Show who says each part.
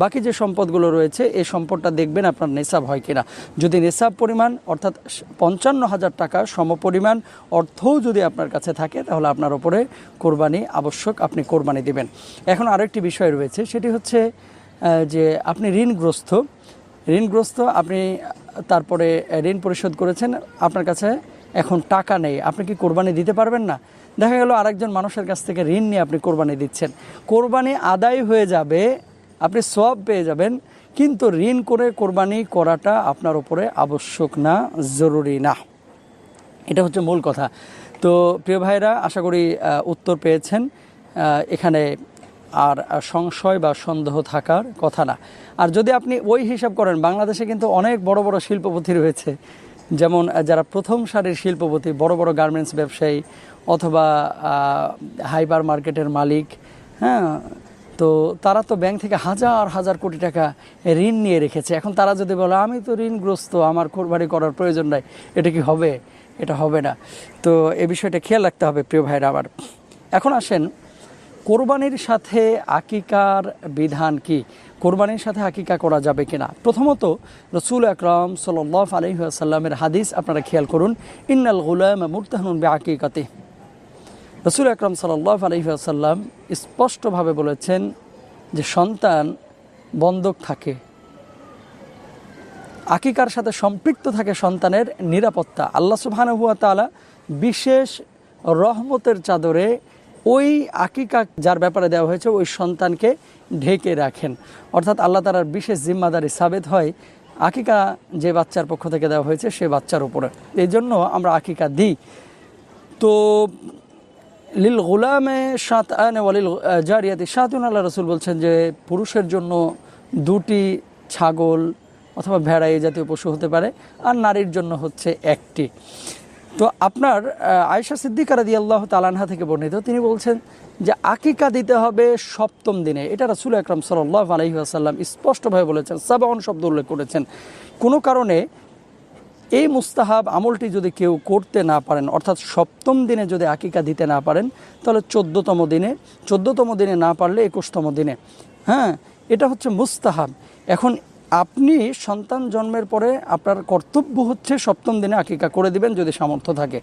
Speaker 1: বাকি যে সম্পদগুলো রয়েছে এই সম্পদটা দেখবেন আপনার নেশাব হয় কিনা। যদি নেশাব পরিমাণ অর্থাৎ 55,000 টাকা সমপরিমাণ অর্থও যদি আপনার কাছে থাকে তাহলে আপনার ওপরে কোরবানি আবশ্যক, আপনি কোরবানি দেবেন। এখন আরেকটি বিষয় রয়েছে, সেটি হচ্ছে যে আপনি ঋণগ্রস্ত, আপনি তারপরে ঋণ পরিশোধ করেছেন, আপনার কাছে এখন টাকা নেই, আপনি কি কোরবানি দিতে পারবেন না? দেখা গেল আরেকজন মানুষের কাছ থেকে ঋণ নিয়ে আপনি কোরবানি দিচ্ছেন, কোরবানি আদায় হয়ে যাবে, আপনি সওয়াব পেয়ে যাবেন, কিন্তু ঋণ করে কোরবানি করাটা আপনার উপরে আবশ্যক না, জরুরি না। এটা হচ্ছে মূল কথা। তো প্রিয় ভাইরা, আশা করি উত্তর পেয়েছেন। এখানে আর সংশয় বা সন্দেহ থাকার কথা না। আর যদি আপনি ওই হিসাব করেন, বাংলাদেশে কিন্তু অনেক বড় বড় শিল্পপতি রয়েছে, যেমন যারা প্রথম সারির শিল্পপতি, বড় বড় গার্মেন্টস ব্যবসায়ী অথবা হাইপার মার্কেটের মালিক, হ্যাঁ, তো তারা তো ব্যাংক থেকে হাজার হাজার কোটি টাকা ঋণ নিয়ে রেখেছে। এখন তারা যদি বলে আমি তো ঋণগ্রস্ত, আমার কোরবানি করার প্রয়োজন নাই, এটা কি হবে? এটা হবে না। তো এই বিষয়টা খেয়াল রাখতে হবে প্রিয় ভাইরা। আবার এখন আসেন, কোরবানির সাথে আকিকার বিধান কি? কোরবানির সাথে আকিকা করা যাবে কিনা? প্রথমত রাসূল আকরাম সাল্লাল্লাহু আলাইহি ওয়াসাল্লামের হাদিস আপনারা খেয়াল করুন, ইন্নাল গুলাম মুরতাহানুন বিআকিকাতিহি। রাসূল আকরাম সাল্লাল্লাহু আলাইহি ওয়াসাল্লাম স্পষ্টভাবে বলেছেন যে সন্তান বন্ধক থাকে, আকিকার সাথে সম্পৃক্ত থাকে সন্তানের নিরাপত্তা। আল্লাহ সুবহানাহু ওয়া তাআলা বিশেষ রহমতের চাদরে ওই আকিকা যার ব্যাপারে দেওয়া হয়েছে ওই সন্তানকে ঢেকে রাখেন। অর্থাৎ আল্লাহ তাআলার বিশেষ জিম্মাদারি সাবেত হয় আকিকা যে বাচ্চার পক্ষ থেকে দেওয়া হয়েছে সে বাচ্চার উপরে। এই জন্য আমরা আকিকা দিই। তো লিল গুলামে শাতআন ওয়ালিল জারিয়াতি শাতুন, আল্লাহ রাসূল বলছেন যে পুরুষের জন্য 2টি ছাগল অথবা ভেড়া এই জাতীয় পশু হতে পারে, আর নারীর জন্য হচ্ছে 1টি। তো আপনার আয়েশা সিদ্দিকা রাদিয়াল্লাহু তাআলা আনহা থেকে বর্ণিত, তিনি বলছেন যে আকিকা দিতে হবে 7ম দিনে। এটা রাসূল আকরাম সাল্লাল্লাহু আলাইহি ওয়াসাল্লাম স্পষ্টভাবে বলেছেন, সাবাউন শব্দ উল্লেখ করেছেন। কোনো কারণে এই মুস্তাহাব আমলটি যদি কেউ করতে না পারেন, অর্থাৎ 7ম দিনে যদি আকিকা দিতে না পারেন, তাহলে 14তম দিনে না পারলে 21তম দিনে, হ্যাঁ, এটা হচ্ছে মুস্তাহাব। এখন আপনি সন্তান জন্মের পরে আপনার কর্তব্য হচ্ছে 7ম দিনে আকিকা করে দিবেন যদি সামর্থ্য থাকে।